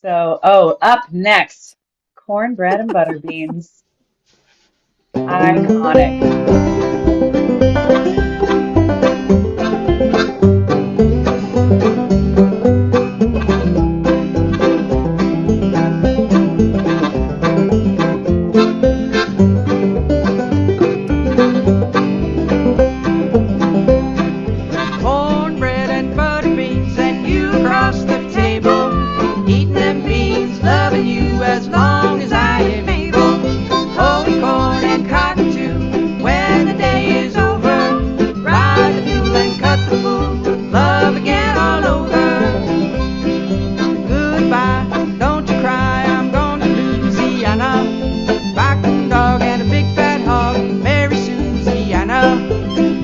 So, up next, cornbread and butterbeans. Iconic. Cornbread and butter beans, and you across the table, eating them beans, loving you as long as I am able. Holy corn and cotton too, when the day is over, ride the mule and cut the fool, love again all over. Goodbye, don't you cry, I'm going to Louisiana, rockin' dog and a big fat hog, Mary Susiana.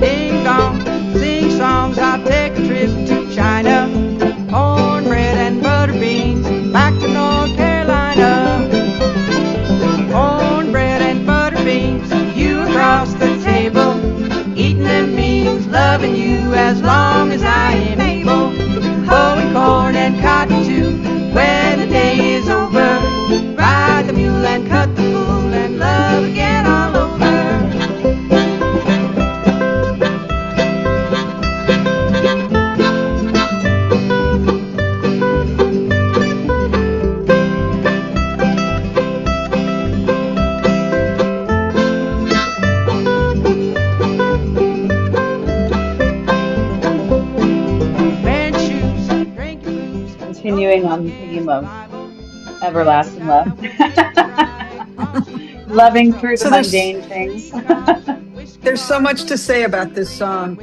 Ding dong, sing songs, I'll take a trip to China. Cornbread and butter beans, back to North Carolina. Cornbread and butter beans, you across the table, eating them beans, loving you as long as I am able. Hoeing corn and cotton too, when the day is over, ride the mule and cut the fool and love again all over. Wearing shoes, drinking booze, Continuing on the theme of everlasting love. Loving through the So mundane things. there's so much to say about this song.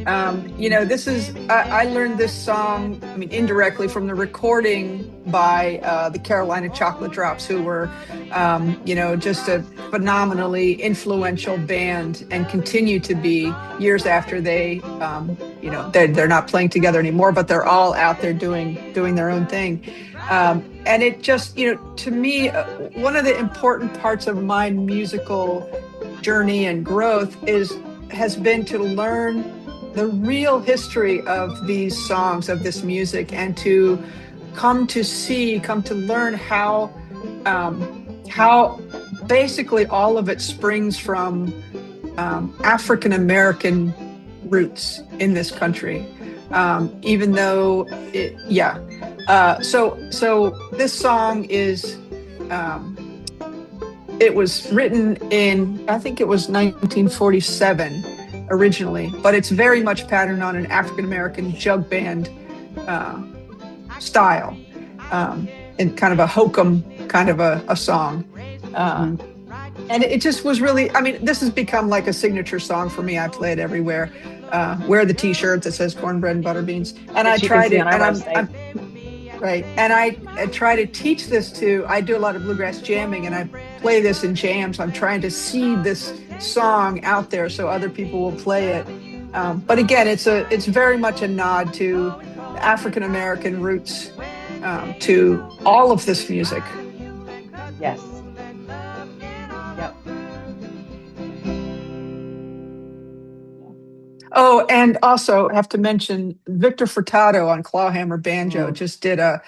This is I learned this song, I mean, indirectly from the recording by the Carolina Chocolate Drops, who were, just a phenomenally influential band and continue to be years after they're not playing together anymore, but they're all out there doing their own thing. And it just, to me, one of the important parts of my musical journey and growth has been to learn the real history of these songs, of this music, and to come to learn how basically all of it springs from African American roots in this country. Even though so this song is it was written in, I think it was 1947 originally, but it's very much patterned on an African American jug band style, and kind of a hokum kind of a song. And it just was really, I mean, this has become like a signature song for me. I play it everywhere. Wear the T-shirt that says Cornbread and Butterbeans, and I tried it, and I'm right. And I try to teach this I do a lot of bluegrass jamming, and I play this in jams. I'm trying to seed this song out there so other people will play it. But again, it's very much a nod to African American roots, to all of this music. Yes. Yep. Oh, and also have to mention Victor Furtado on clawhammer banjo just did a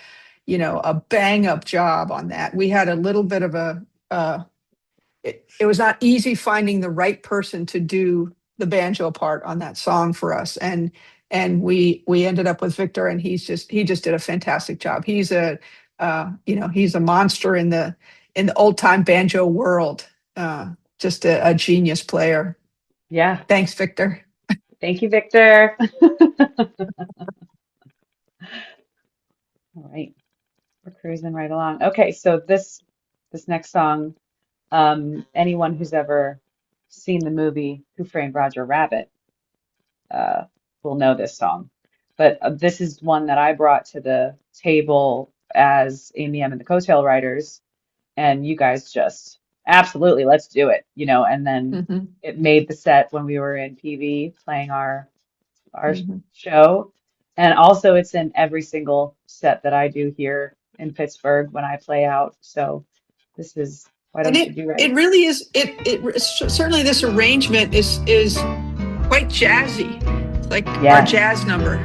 bang up job on that. We had a little bit of it was not easy finding the right person to do the banjo part on that song for us. And we ended up with Victor, and he just did a fantastic job. He's he's a monster in the old time banjo world. Just a genius player. Yeah. Thanks, Victor. Thank you, Victor. All right. We're cruising right along. Okay, so this next song, anyone who's ever seen the movie Who Framed Roger Rabbit will know this song. But this is one that I brought to the table as Amy M and the Coattail Riders, and you guys just absolutely, let's do it, and then it made the set when we were in PV playing our show. And also it's in every single set that I do here in Pittsburgh when I play out. So why don't you do it? It really is. It certainly, this arrangement is quite jazzy. It's like our jazz number.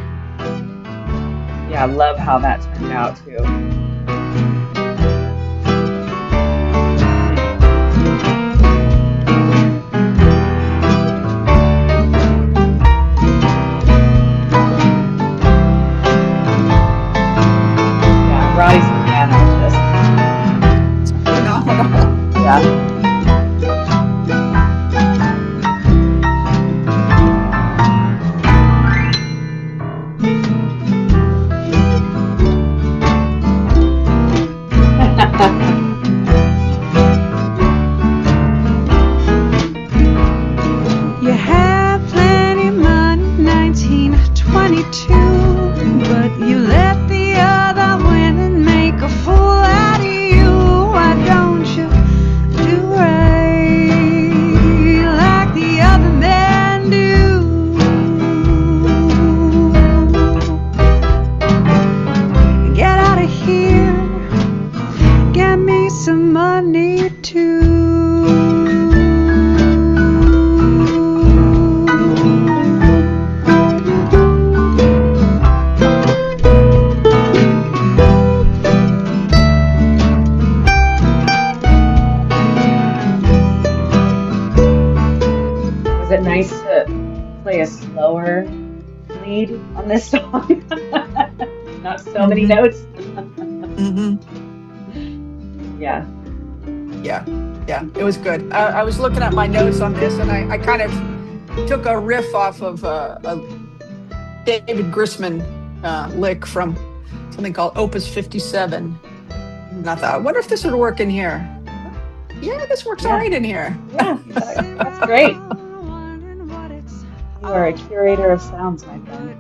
Yeah, I love how that turned out too. lead on this song. Not so many Mm-hmm. notes. Mm-hmm. Yeah. Yeah. Yeah. It was good. I was looking at my notes on this, and I kind of took a riff off of a David Grisman lick from something called Opus 57. And I thought, I wonder if this would work in here. Yeah, this works all Yeah. right in here. Yeah. That's great. You are a curator of sounds, my friend.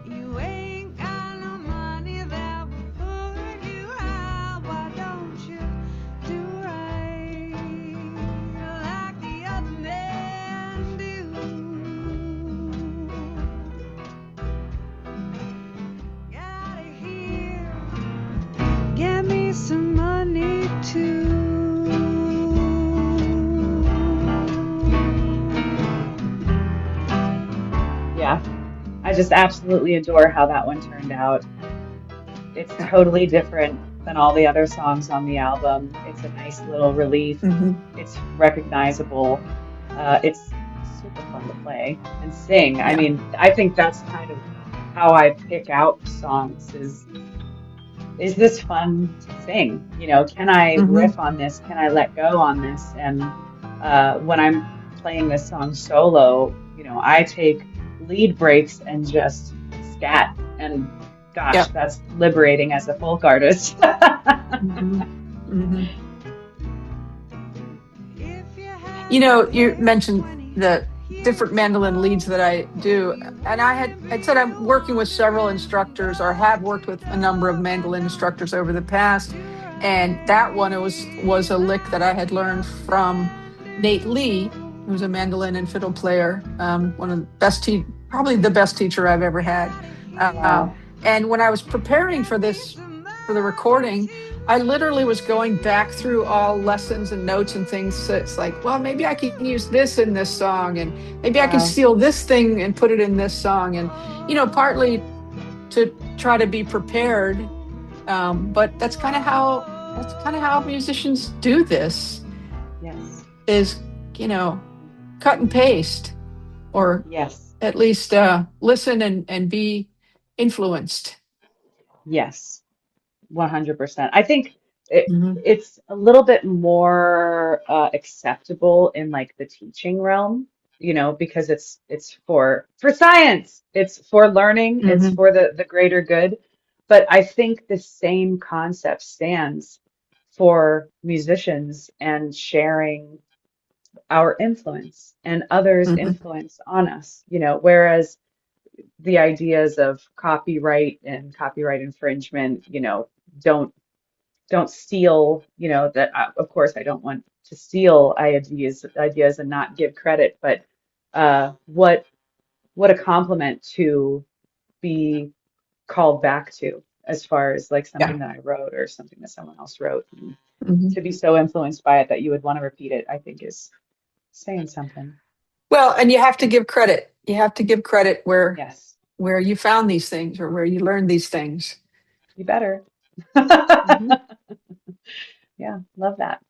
Get me some money too. Yeah. I just absolutely adore how that one turned out. It's totally different than all the other songs on the album. It's a nice little relief. Mm-hmm. It's recognizable. It's super fun to play and sing. I Yeah. mean, I think that's kind of how I pick out songs is this fun to sing? You know, can I Mm-hmm. riff on this? Can I let go on this? And when I'm playing this song solo, you know, I take lead breaks and just scat. And gosh, Yeah. that's liberating as a folk artist. Mm-hmm. Mm-hmm. You know, you mentioned the different mandolin leads that I do, and I'd said I'm working with several instructors, or have worked with a number of mandolin instructors over the past, and that one was a lick that I had learned from Nate Lee, who's a mandolin and fiddle player, one of the best probably the best teacher I've ever had. Wow. And when I was preparing for the recording, I literally was going back through all lessons and notes and things. So it's like, well, maybe I can use this in this song, and maybe I can Wow. steal this thing and put it in this song. And, you know, partly to try to be prepared. But that's kind of how musicians do this, Yes. is, you know, cut and paste, or Yes. at least listen and be influenced. Yes. 100%. I think Mm-hmm. it's a little bit more acceptable in like the teaching realm, you know, because it's for science, it's for learning, it's Mm-hmm. for the greater good. But I think the same concept stands for musicians and sharing our influence and others' Mm-hmm. influence on us, you know, whereas the ideas of copyright and copyright infringement, you know, don't don't steal, you know, that of course I don't want to steal ideas and not give credit, but what a compliment to be called back to as far as like Yeah. something that I wrote or something that someone else wrote. And Mm-hmm. to be so influenced by it that you would want to repeat it, I think is saying something. Well, and you have to give credit. You have to give credit Yes, where you found these things, or where you learned these things. you better. Mm-hmm. Yeah, love that.